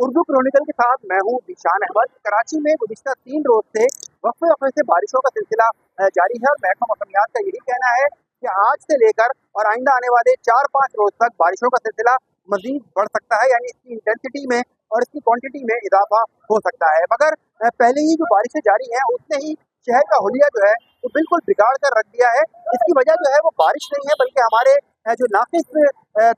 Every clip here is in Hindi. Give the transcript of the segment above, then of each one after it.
उर्दू क्रॉनिकल के साथ मैं हूँ ज़ीशान अहमद। कराची में गुज़िश्ता 3 रोज से वक्फे से बारिशों का सिलसिला जारी है और महकमा मौसमियात का यही कहना है कि आज से लेकर और आइंदा आने वाले 4-5 रोज तक बारिशों का सिलसिला मजीद बढ़ सकता है, यानी इसकी इंटेंसिटी में और इसकी क्वांटिटी में इजाफा हो सकता है। मगर पहले ही जो बारिशें जारी हैं उसने ही शहर का हुलिया जो है वो बिल्कुल बिगाड़ कर रख दिया है। इसकी वजह जो है वो बारिश नहीं है, बल्कि हमारे जो नाकिस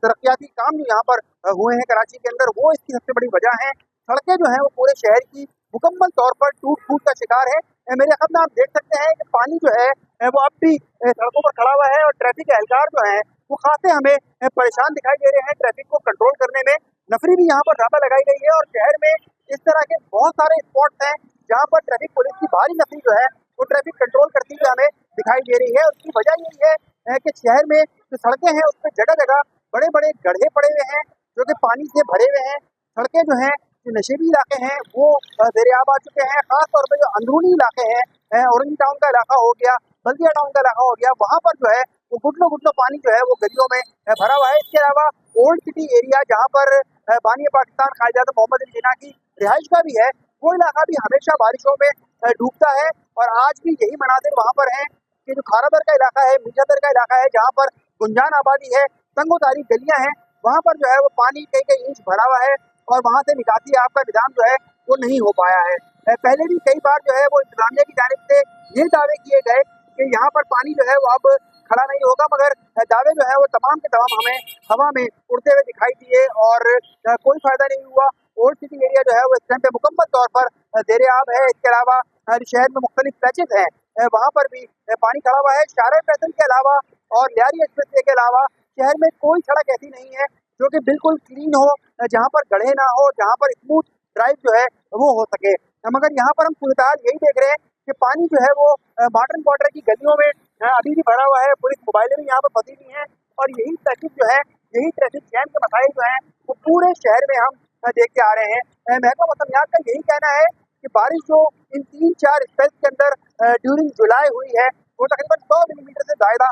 तरक्याती काम जो यहाँ पर हुए हैं कराची के अंदर, वो इसकी सबसे बड़ी वजह है। सड़कें जो हैं वो पूरे शहर की मुकम्मल तौर पर टूट-फूट का शिकार है। मेरे खत में आप देख सकते हैं कि पानी जो है वो अब भी सड़कों पर खड़ा हुआ है और ट्रैफिक के एहलकार जो हैं वो खासे हमें परेशान दिखाई दे रहे हैं ट्रैफिक को कंट्रोल करने में। नफरी भी यहाँ पर ज़्यादा लगाई गई है और शहर में इस तरह के बहुत सारे स्पॉट्स हैं जहाँ पर ट्रैफिक पुलिस की भारी नफरी जो है वो ट्रैफिक कंट्रोल करती हुई हमें दिखाई दे रही है। उसकी वजह यही है कि शहर में जो सड़कें हैं उस पर जगह जगह बड़े बड़े गड्ढे पड़े हुए हैं जो कि पानी से भरे हुए हैं। सड़कें जो हैं जो नशेबी इलाके हैं वो दरियाब आ चुके हैं। खासतौर पर जो अंदरूनी इलाके हैं, औरंगी टाउन का इलाका हो गया, बल्दिया टाउन का इलाका हो गया, वहाँ पर जो है वो घुटनों घुटनों पानी जो है वो गलियों में भरा हुआ है। इसके अलावा ओल्ड सिटी एरिया जहाँ पर बानी पाकिस्तान कायद-ए-आज़म मोहम्मद अली जिन्ना की रिहाइश का भी है, वो इलाका भी हमेशा बारिशों में डूबता है। और आज भी यही मनाजिर वहाँ पर हैं कि जो खारादर का इलाका है, मीठादर का इलाका है, जहाँ पर गुंजान आबादी है, तंगोतारी गलियाँ हैं, वहाँ पर जो है वो पानी कई कई इंच भरा हुआ है और वहाँ से निकासी आपका निजाम जो है वो नहीं हो पाया है। पहले भी कई बार जो है वो इंतजामिया की जानिब से ये दावे किए गए कि यहाँ पर पानी जो है वो अब खड़ा नहीं होगा, मगर दावे जो है वो तमाम के तमाम हमें हवा में उड़ते हुए दिखाई दिए और कोई फायदा नहीं हुआ। ओल्ड सिटी एरिया जो है वो इस टाइम पे मुकम्मल तौर पर देरेआब है। इसके अलावा शहर में मुख्तलिफ पैचेज हैं, वहाँ पर भी पानी खड़ा हुआ है। शाहरा फैसल के अलावा और लियारी एक्सप्रेस वे के अलावा शहर में कोई सड़क ऐसी नहीं है जो कि बिल्कुल क्लीन हो, जहाँ पर गड्ढे ना हो, जहाँ पर स्मूथ ड्राइव जो है वो हो सके। मगर यहाँ पर हम सूरत यही देख रहे हैं कि पानी जो है वो मॉडर्न क्वार्टर की गलियों में अभी भी भरा हुआ है। पुलिस मोबाइलें भी यहाँ पर फंसी हुई हैं और यही ट्रैफिक जो है, यही ट्रैफिक जैम के मसाइल जो हैं वो पूरे शहर में हम देखते आ रहे हैं। महकमा मौसमियात का यही कहना है कि बारिश जो इन 3-4 स्पेल्स के अंदर ड्यूरिंग जुलाई हुई है वो तकरीबन 100 मिलीमीटर से ज्यादा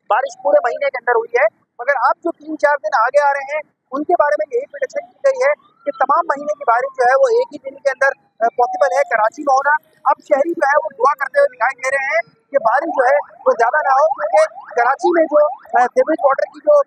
बारिश पूरे महीने के अंदर हुई है। मगर अब जो 3-4 दिन आगे आ रहे हैं उनके बारे में यही प्रेडिक्शन की गई है कि तमाम महीने की बारिश जो है वो एक ही दिन के अंदर पॉसिबल है कराची में होना। अब शहरी जो है वो दुआ करते हुए दिखाई दे रहे हैं कि बारिश जो है वो ज्यादा ना हो, क्योंकि कराची में जो सीवरेज वाटर की जो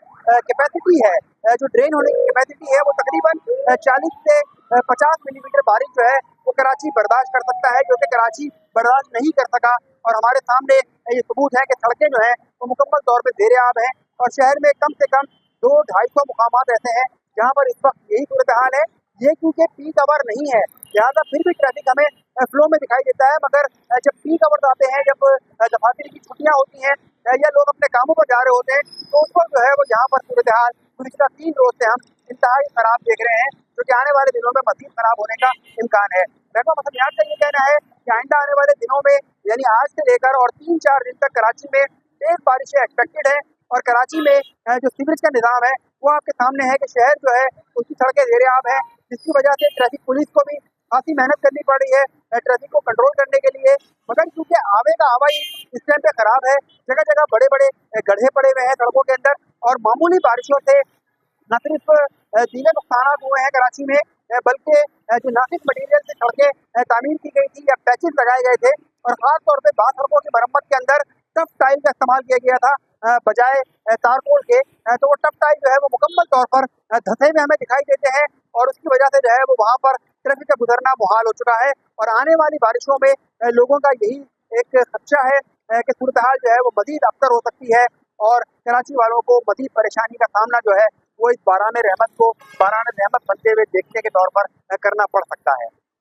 कैपेसिटी है, जो ड्रेन होने की कैपेसिटी है वो तकरीबन 40 से 50 मिलीमीटर बारिश जो है वो कराची बर्दाश्त कर सकता है, जो कि कराची बर्दाश्त नहीं कर सका। और हमारे सामने ये सबूत है कि सड़कें जो है वो मुकम्मल तौर पर देरेआब हैं और शहर में कम से कम 200-250 मुकामात ऐसे हैं जहाँ पर इस वक्त यही सूरत हाल है। ये क्योंकि पीक आवर नहीं है, लिहाजा फिर भी ट्रैफिक हमें फ्लो में दिखाई देता है। मगर जब पीक आवर्स आते हैं, जब दफातर की छुट्टियाँ होती हैं या लोग अपने कामों पर जा रहे होते हैं, तो उस वक्त जो है वो यहाँ पर सूरत हाल पिछले 3 रोज से हम इंतहाई खराब देख रहे हैं, जो कि आने वाले दिनों में मजीद खराब होने का इम्कान है। महकमा मौसमियात का ये कहना है कि आइंदा आने वाले दिनों में यानी आज से लेकर और 3-4 दिन तक कराची में तेज बारिशें एक्सपेक्टेड है। और कराची में जो सीवरेज का निज़ाम है वो आपके सामने है कि शहर जो है उसकी सड़कें देरेआब है, जिसकी वजह से ट्रैफिक पुलिस को भी काफ़ी मेहनत करनी पड़ रही है ट्रैफिक को कंट्रोल करने के लिए। मगर क्योंकि आवे का हवा ही इस टाइम पे खराब है, जगह जगह बड़े बड़े गड्ढे पड़े हुए हैं सड़कों के अंदर और मामूली बारिशों से न सिर्फ दीगर नुकसान हुए हैं कराची में, बल्कि जो नाकिस मटीरियल से सड़कें तामीर की गई थी या पैचेज लगाए गए थे और खासतौर पर बास सड़कों की मरम्मत के अंदर टफ टाइल का इस्तेमाल किया गया था बजाय तारकोल के, तो वो टफ टाइल जो है वो मुकम्मल तौर पर धंसे में हमें दिखाई देते हैं और उसकी वजह से जो है वो वहाँ पर ट्रैफिक का गुजरना मुहाल हो चुका है। और आने वाली बारिशों में लोगों का यही एक खदशा है कि सूरत हाल जो है वो मजीद अबतर हो सकती है और कराची वालों को मजीद परेशानी का सामना जो है वो इस बारान रहमत को बारान रहमत बनते हुए देखने के तौर पर करना पड़ सकता है।